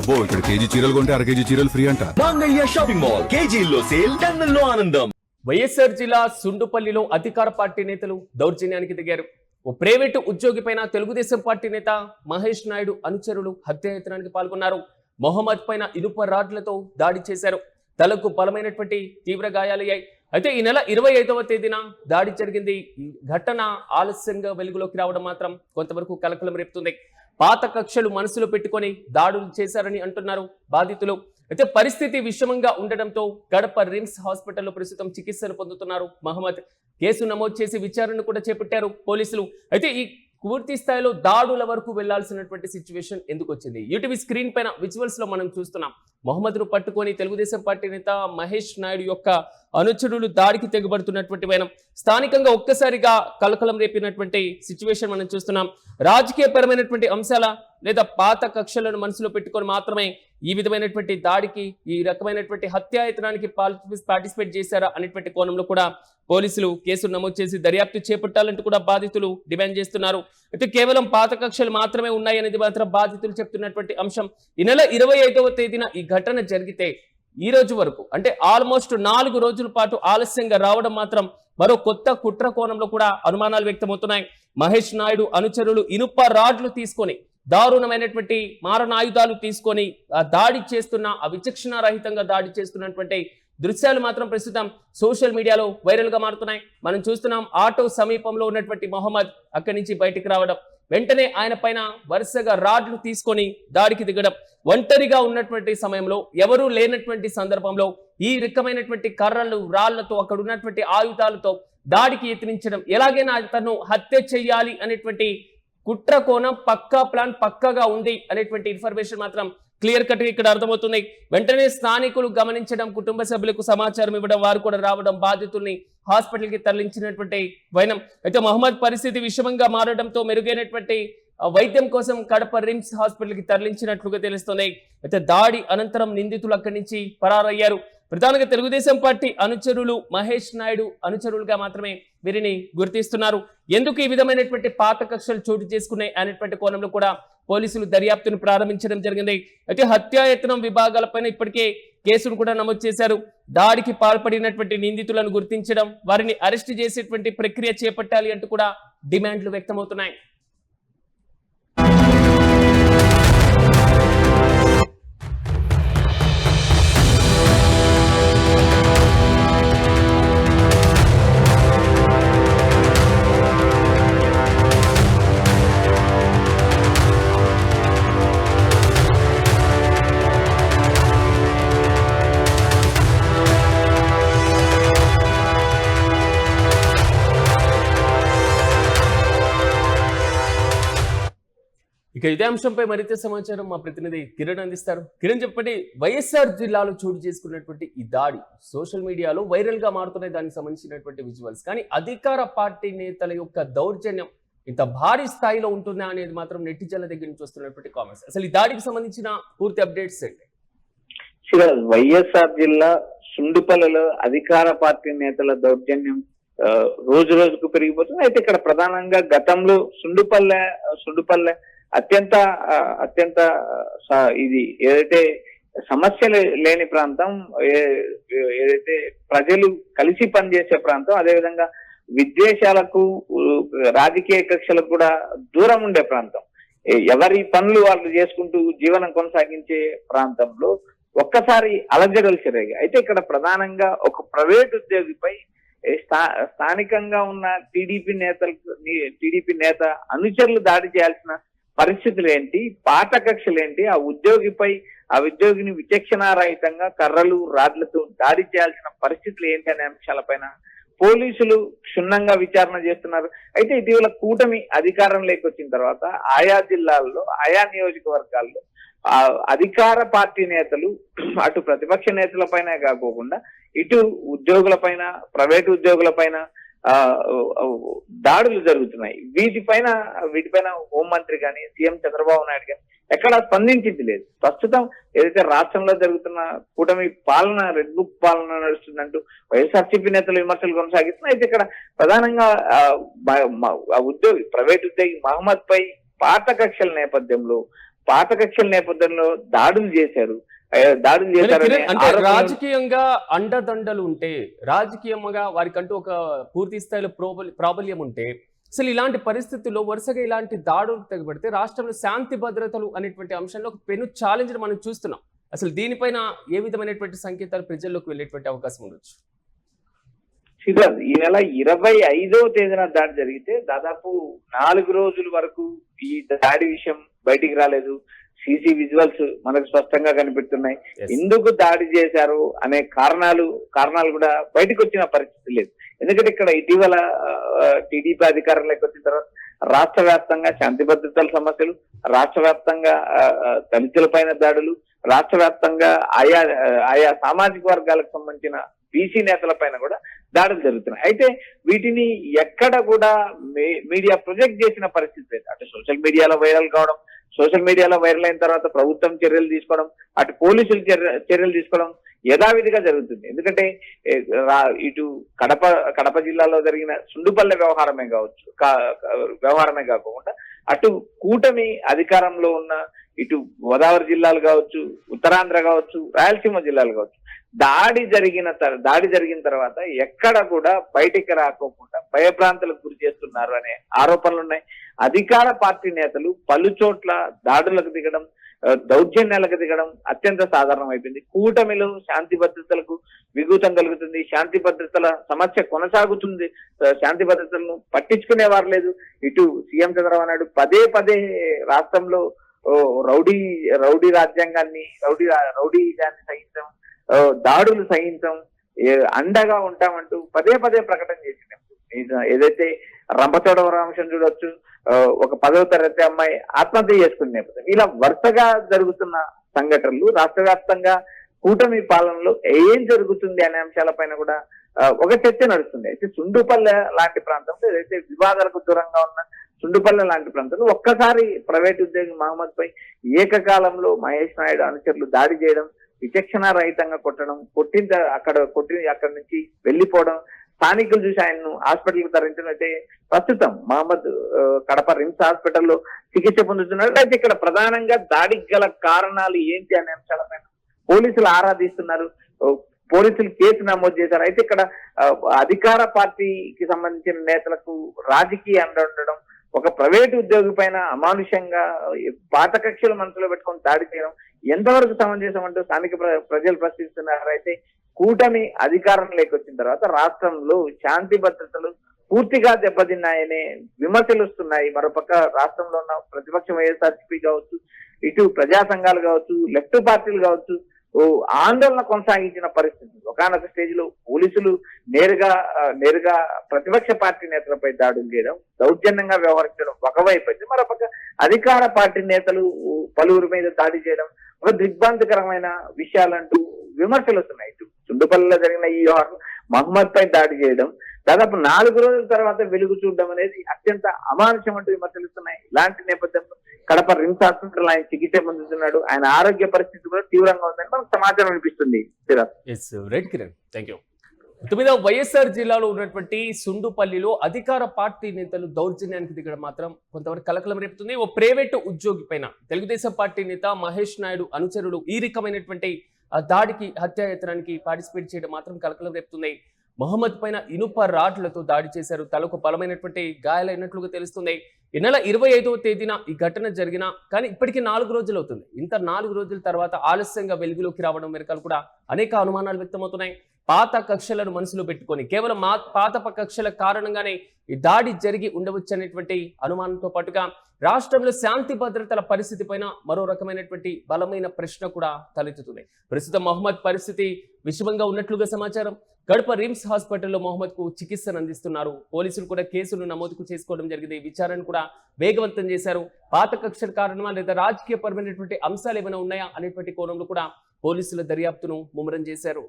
అబ్బో ఇక్కడ కేజీ చీరలు కొంటే అర కేజీ చీరలు ఫ్రీ అంట. మంగళ్య షాపింగ్ మాల్ కేజీల్లో సేల్ టన్నుల్లో ఆనందం. వైఎస్ఆర్ జిల్లా సుండుపల్లిలో అధికార పార్టీ నేతలు దౌర్జన్యానికి దిగారు. ఓ ప్రైవేటు ఉద్యోగి పైన తెలుగుదేశం పార్టీ నేత మహేష్ నాయుడు అనుచరులు హత్యాయత్నానికి పాల్గొన్నారు. మొహమ్మద్ పైన ఇనుప రాడ్లతో దాడి చేశారు. తలకు బలమైనటువంటి తీవ్ర గాయాలయ్యాయి. అయితే ఈ నెల 25వ తేదీన దాడి జరిగింది. ఈ ఘటన ఆలస్యంగా వెలుగులోకి రావడం మాత్రం కొంతవరకు కలకలం రేపుతుంది. పాత కక్షలు మనసులో పెట్టుకొని దాడులు చేశారని అంటున్నారు బాధితులు. అయితే పరిస్థితి విషమంగా ఉండడంతో గడప రిమ్స్ హాస్పిటల్లో ప్రస్తుతం చికిత్సను పొందుతున్నారు మహమ్మద్. కేసు నమోదు చేసి విచారణ కూడా చేపట్టారు పోలీసులు. అయితే ఈ పూర్తి స్థాయిలో దాడుల వరకు వెళ్లాల్సినటువంటి సిచ్యువేషన్ ఎందుకు వచ్చింది? యూటీవీ స్క్రీన్ పైన విజువల్స్ లో మనం చూస్తున్నాం. మొహమ్మద్ ను పట్టుకొని తెలుగుదేశం పార్టీ నేత మహేష్ నాయుడు యొక్క అనుచరులు దాడికి తెగబడుతున్నటువంటి వైనం స్థానికంగా ఒక్కసారిగా కలకలం రేపినటువంటి సిచ్యువేషన్ మనం చూస్తున్నాం. రాజకీయపరమైనటువంటి అంశాల లేదా పాత కక్షలను మనసులో పెట్టుకొని మాత్రమే ఈ విధమైనటువంటి దాడికి, ఈ రకమైనటువంటి హత్యాయత్నానికి పార్టిసిపేట్ చేశారా అనేటువంటి కోణంలో కూడా పోలీసులు కేసులు నమోదు చేసి దర్యాప్తు చేపట్టాలంటూ కూడా బాధితులు డిమాండ్ చేస్తున్నారు. అయితే కేవలం పాత కక్షలు మాత్రమే ఉన్నాయనేది మాత్రం బాధితులు చెప్తున్నటువంటి అంశం. ఈ నెల 25వ తేదీన ఈ ఘటన జరిగితే ఈ రోజు వరకు అంటే ఆల్మోస్ట్ 4 రోజుల పాటు ఆలస్యంగా రావడం మాత్రం మరో కొత్త కుట్ర కోణంలో కూడా అనుమానాలు వ్యక్తమవుతున్నాయి. మహేష్ నాయుడు అనుచరులు ఇనుప రాడ్లు తీసుకొని, దారుణమైనటువంటి మారణాయుధాలు తీసుకొని దాడి చేస్తున్న, విచక్షణారహితంగా దాడి చేస్తున్నటువంటి దృశ్యాలు మాత్రం ప్రస్తుతం సోషల్ మీడియాలో వైరల్ గా మారుతున్నాయి. మనం చూస్తున్నాం ఆటో సమీపంలో ఉన్నటువంటి మొహమ్మద్ అక్కడి నుంచి బయటికి రావడం, వెంటనే ఆయన పైన వరుసగా రాడ్లు తీసుకొని దాడికి దిగడం, ఒంటరిగా ఉన్నటువంటి సమయంలో ఎవరూ లేనటువంటి సందర్భంలో ఈ రకమైనటువంటి కర్రలు, రాళ్లతో, అక్కడ ఉన్నటువంటి ఆయుధాలతో దాడికి యత్నించడం, ఎలాగైనా తను హత్య చెయ్యాలి అనేటువంటి కుట్ర కోణం, పక్కా ప్లాన్ పక్కాగా ఉంది అనేటువంటి ఇన్ఫర్మేషన్ మాత్రం క్లియర్ కట్ గా ఇక్కడ అర్థమవుతుంది. వెంటనే స్థానికులు గమనించడం, కుటుంబ సభ్యులకు సమాచారం ఇవ్వడం, వారు కూడా రావడం, బాధితుల్ని హాస్పిటల్ కి తరలించినటువంటి వైనం. అయితే మహమ్మద్ పరిస్థితి విషమంగా మారడంతో మెరుగైనటువంటి వైద్యం కోసం కడప రిమ్స్ హాస్పిటల్ కి తరలించినట్లుగా తెలుస్తుంది. అయితే దాడి అనంతరం నిందితులు అక్కడి నుంచి పరారయ్యారు. ప్రధానంగా తెలుగుదేశం పార్టీ అనుచరులు, మహేష్ నాయుడు అనుచరులుగా మాత్రమే వీరిని గుర్తిస్తున్నారు. ఎందుకు ఈ విధమైనటువంటి పాత కక్షలు చోటు చేసుకున్నాయి అనేటువంటి కోణంలో కూడా పోలీసులు దర్యాప్తును ప్రారంభించడం జరిగింది. అయితే హత్యాయత్నం విభాగాలపైన ఇప్పటికే కేసును కూడా నమోదు చేశారు. దాడికి పాల్పడినటువంటి నిందితులను గుర్తించడం, వారిని అరెస్ట్ చేసేటువంటి ప్రక్రియ చేపట్టాలి అంటూ కూడా డిమాండ్లు వ్యక్తమవుతున్నాయి. ఇక ఇదే అంశంపై మరింత సమాచారం మా ప్రతినిధి కిరణ్ అందిస్తారు. కిరణ్ చెప్పండి, వైఎస్ఆర్ జిల్లాలో చోటు చేసుకున్నటువంటి ఈ దాడి సోషల్ మీడియాలో వైరల్ గా మారుతున్నాయి, దానికి సంబంధించినటువంటి విజువల్స్. కానీ అధికార పార్టీ నేతల యొక్క దౌర్జన్యం ఇంత భారీ స్థాయిలో ఉంటుందా అనేది మాత్రం నెటిజన్ల దగ్గర నుంచి వస్తున్నటువంటి కామెంట్స్. అసలు ఈ దాడికి సంబంధించిన పూర్తి అప్డేట్స్ ఏంటి? వైఎస్ఆర్ జిల్లా సుండుపల్లిలో అధికార పార్టీ నేతల దౌర్జన్యం రోజు రోజుకు పెరిగిపోతుంది. అయితే ఇక్కడ ప్రధానంగా గతంలో సుండుపల్లె అత్యంత ఇది ఏదైతే సమస్యలు లేని ప్రాంతం, ఏదైతే ప్రజలు కలిసి పనిచేసే ప్రాంతం, అదేవిధంగా విద్వేషాలకు, రాజకీయ కక్షలకు కూడా దూరం ఉండే ప్రాంతం, ఎవరి పనులు వాళ్ళు చేసుకుంటూ జీవనం కొనసాగించే ప్రాంతంలో ఒక్కసారి అలజడలు చెరిగాయి. అయితే ఇక్కడ ప్రధానంగా ఒక ప్రైవేట్ ఉద్యోగిపై స్థానికంగా ఉన్న టీడీపీ నేత అనుచరులు దాడి చేయాల్సిన పరిస్థితులు ఏంటి, పాత కక్షలు ఏంటి, ఆ ఉద్యోగిని విచక్షణారహితంగా కర్రలు, రాడ్లతో దాడి చేయాల్సిన పరిస్థితులు ఏంటి అనే అంశాలపైన పోలీసులు క్షుణ్ణంగా విచారణ చేస్తున్నారు. అయితే ఇటీవల కూటమి అధికారంలోకి వచ్చిన తర్వాత ఆయా జిల్లాల్లో, ఆయా నియోజకవర్గాల్లో అధికార పార్టీ నేతలు అటు ప్రతిపక్ష నేతల పైన కాకోకుండా ఇటు ఉద్యోగులపైన, ప్రైవేటు ఉద్యోగులపైన దాడులు జరుగుతున్నాయి. వీటిపైన హోంమంత్రి కానీ, సీఎం చంద్రబాబు నాయుడు కానీ ఎక్కడా స్పందించింది లేదు. ప్రస్తుతం ఏదైతే రాష్ట్రంలో జరుగుతున్న కూటమి పాలన, రెడ్ బుక్ పాలన నడుస్తుందంటూ వైఎస్ఆర్సీపీ నేతలు విమర్శలు కొనసాగిస్తున్నారు. అయితే ఇక్కడ ప్రధానంగా ప్రైవేట్ ఉద్యోగి మహమ్మద్ పై పాత కక్షల నేపథ్యంలో పాత కక్షల నేపథ్యంలో దాడులు చేశారు. దాడులు కానీ చేశారనే కిరణ్, అంటే ఆరోపణలు- రాజకీయంగా అండదండలు ఉంటే, రాజకీయంగా వారికంటూ ఒక పూర్తి స్థాయిలో ప్రాబల్యం ఉంటే, అసలు ఇలాంటి పరిస్థితుల్లో వరుసగా ఇలాంటి దాడులు తెగబడితే రాష్ట్రంలో శాంతి భద్రతలు అనేటువంటి అంశంలో ఒక పెను ఛాలెంజ్ మనం చూస్తున్నాం. అసలు దీనిపైన ఏ విధమైనటువంటి సంకేతాలు ప్రజల్లోకి వెళ్ళేటువంటి అవకాశం ఉండొచ్చు? శ్రీరాజ్, ఈ నెల 25వ తేదీన దాడి జరిగితే దాదాపు 4 రోజుల వరకు ఈ దాడి విషయం బయటికి రాలేదు. సీసీ విజువల్స్ మనకు స్పష్టంగా కనిపిస్తున్నాయి. Yes. ఎందుకు దాడి చేశారు అనే కారణాలు కూడా బయటకు వచ్చిన పరిస్థితి లేదు. ఎందుకంటే ఇక్కడ ఇటీవల టీడీపీ అధికారంలోకి వచ్చిన తర్వాత రాష్ట్ర వ్యాప్తంగా శాంతి భద్రతల సమస్యలు, రాష్ట్ర వ్యాప్తంగా దళితుల పైన దాడులు, రాష్ట్ర వ్యాప్తంగా ఆయా సామాజిక వర్గాలకు సంబంధించిన బీసీ నేతల పైన కూడా దాడులు జరుగుతున్నాయి. అయితే వీటిని ఎక్కడ కూడా మీడియా ప్రొజెక్ట్ చేసిన పరిస్థితి లేదు. అటు సోషల్ మీడియాలో వైరల్ కావడం, సోషల్ మీడియాలో వైరల్ అయిన తర్వాత ప్రభుత్వం చర్యలు తీసుకోవడం, అటు పోలీసులు చర్యలు తీసుకోవడం యథావిధిగా జరుగుతుంది. ఎందుకంటే ఇటు కడప జిల్లాలో జరిగిన సుండుపల్లె వ్యవహారమే కాకుండా అటు కూటమి అధికారంలో ఉన్న ఇటు గోదావరి జిల్లాలు కావచ్చు, ఉత్తరాంధ్ర కావచ్చు, రాయలసీమ జిల్లాలు కావచ్చు, దాడి జరిగిన తర్వాత ఎక్కడ కూడా బయటికి రాకోకుండా భయభ్రాంతులకు గురి చేస్తున్నారు అనే ఆరోపణలు ఉన్నాయి. అధికార పార్టీ నేతలు పలు చోట్ల దాడులకు దిగడం, దౌర్జన్యాలకు దిగడం అత్యంత సాధారణం అయిపోయింది. కూటమిలో శాంతి భద్రతలకు విఘాతం కలుగుతుంది, శాంతి భద్రతల సమస్య కొనసాగుతుంది, శాంతి భద్రతలను పట్టించుకునేవారు లేదు. ఇటు సీఎం చంద్రబాబు నాయుడు పదే రాష్ట్రంలో రౌడీ రాజ్యాంగాన్ని సహించం, దాడులు సహించం, అండగా ఉంటామంటూ పదే ప్రకటన చేసినాం. ఏదైతే రంపచోడవరం అంశం చూడొచ్చు, ఒక 10వ తరగతి అమ్మాయి ఆత్మహత్య చేసుకునే నేపథ్యం, ఇలా వరుసగా జరుగుతున్న సంఘటనలు రాష్ట్ర వ్యాప్తంగా కూటమి పాలనలో ఏం జరుగుతుంది అనే అంశాలపైన కూడా ఒక చర్చ నడుస్తుంది. అయితే సుండుపల్లె లాంటి ప్రాంతంలో ఏదైతే వివాదాలకు దూరంగా ఉన్న సుండుపల్లె లాంటి ప్రాంతంలో ఒక్కసారి ప్రైవేట్ ఉద్యోగి మహమ్మద్ పై ఏకకాలంలో మహేష్ నాయుడు అనుచరులు దాడి చేయడం, విచక్షణ రహితంగా కొట్టడం, అక్కడి నుంచి వెళ్లిపోవడం, స్థానికులు చూసి ఆయన్ను హాస్పిటల్కి తరలించడం. అయితే ప్రస్తుతం మహమ్మద్ కడప రిమ్స్ హాస్పిటల్లో చికిత్స పొందుతున్నాడు. అయితే ఇక్కడ ప్రధానంగా దాడికి గల కారణాలు ఏంటి అనే అంశాలపైన పోలీసులు ఆరాధిస్తున్నారు. పోలీసులు కేసు నమోదు చేశారు. అయితే ఇక్కడ అధికార పార్టీకి సంబంధించిన నేతలకు రాజకీయ అండ ఉండడం, ఒక ప్రైవేటు ఉద్యోగి పైన అమానుషంగా పాత కక్షలు మనసులో పెట్టుకొని దాడి చేయడం ఎంతవరకు సమంజసం అంటూ స్థానిక ప్రజలు ప్రశ్నిస్తున్నారు. అయితే కూటమి అధికారంలోకి వచ్చిన తర్వాత రాష్ట్రంలో శాంతి భద్రతలు పూర్తిగా దెబ్బతిన్నాయనే విమర్శలు వస్తున్నాయి. మరోపక్క రాష్ట్రంలో ఉన్న ప్రతిపక్షం వైఎస్ఆర్సీపీ కావచ్చు, ఇటు ప్రజా సంఘాలు కావచ్చు, లెఫ్ట్ పార్టీలు కావచ్చు, ఆందోళన కొనసాగించిన పరిస్థితి. ఒకనొక స్టేజ్ లో పోలీసులు నేరుగా ప్రతిపక్ష పార్టీ నేతలపై దాడులు చేయడం, దౌర్జన్యంగా వ్యవహరించడం ఒకవైపు అయితే, మరోపక్క అధికార పార్టీ నేతలు పలువురి మీద దాడి చేయడం ఒక దిగ్భ్రాంతికరమైన విషయాలంటూ విమర్శలు వస్తున్నాయి. ఇటు సుండుపల్లిలో జరిగిన ఈ వ్యవహారం మహమ్మద్ పై దాడి చేయడం, దాదాపు 4 రోజుల తర్వాత వెలుగు చూడడం అనేది అత్యంత అమానుషం అంటూ విమర్శలు ఇస్తున్నాయి. ఇలాంటి నేపథ్యంలో కడప రిమ్స్ హాస్పిటల్ ఆయన చికిత్స పొందుతున్నాడు. ఆయన ఆరోగ్య పరిస్థితి కూడా తీవ్రంగా ఉందని మనకు సమాచారం అనిపిస్తుంది. Right Kiran, thank you. తొమ్మిదవ వైఎస్ఆర్ జిల్లాలో ఉన్నటువంటి సుండుపల్లిలో అధికార పార్టీ నేతలు దౌర్జన్యానికి దిగడం మాత్రం కొంతవరకు కలకలం రేపుతుంది. ఓ ప్రైవేటు ఉద్యోగి పైన తెలుగుదేశం పార్టీ నేత మహేష్ నాయుడు అనుచరులు ఈ రకమైనటువంటి దాడికి, హత్యాయత్నానికి పార్టిసిపేట్ చేయడం మాత్రం కలకలం రేపుతుంది. మహమ్మద్ పైన ఇనుప రాడ్లతో దాడి చేశారు. తలకు బలమైనటువంటి గాయాలైనట్లుగా తెలుస్తుంది. ఈ నెల 25వ తేదీన ఈ ఘటన జరిగిన కానీ ఇప్పటికీ 4 రోజులు అవుతుంది. ఇంత 4 రోజుల తర్వాత ఆలస్యంగా వెలుగులోకి రావడం వెనకాల కూడా అనేక అనుమానాలు వ్యక్తమవుతున్నాయి. పాత కక్షలను మనసులో పెట్టుకొని కేవలం పాత కక్షల కారణంగానే ఈ దాడి జరిగి ఉండవచ్చు అనేటువంటి అనుమానంతో పాటుగా రాష్ట్రంలో శాంతి భద్రతల పరిస్థితి పైన మరో రకమైనటువంటి బలమైన ప్రశ్న కూడా తలెత్తుతుంది. ప్రస్తుతం మహమ్మద్ పరిస్థితి విషమంగా ఉన్నట్లుగా సమాచారం. కడప రిమ్స్ హాస్పిటల్లో మహమ్మద్ కు చికిత్సను అందిస్తున్నారు. పోలీసులు కూడా కేసులు నమోదు చేసుకోవడం జరిగింది. విచారణ కూడా వేగవంతం చేశారు. పాత కక్షల కారణమా లేదా రాజకీయపరమైనటువంటి అంశాలు ఏమైనా ఉన్నాయా అనేటువంటి కోణంలో కూడా పోలీసుల దర్యాప్తును ముమ్మరం చేశారు.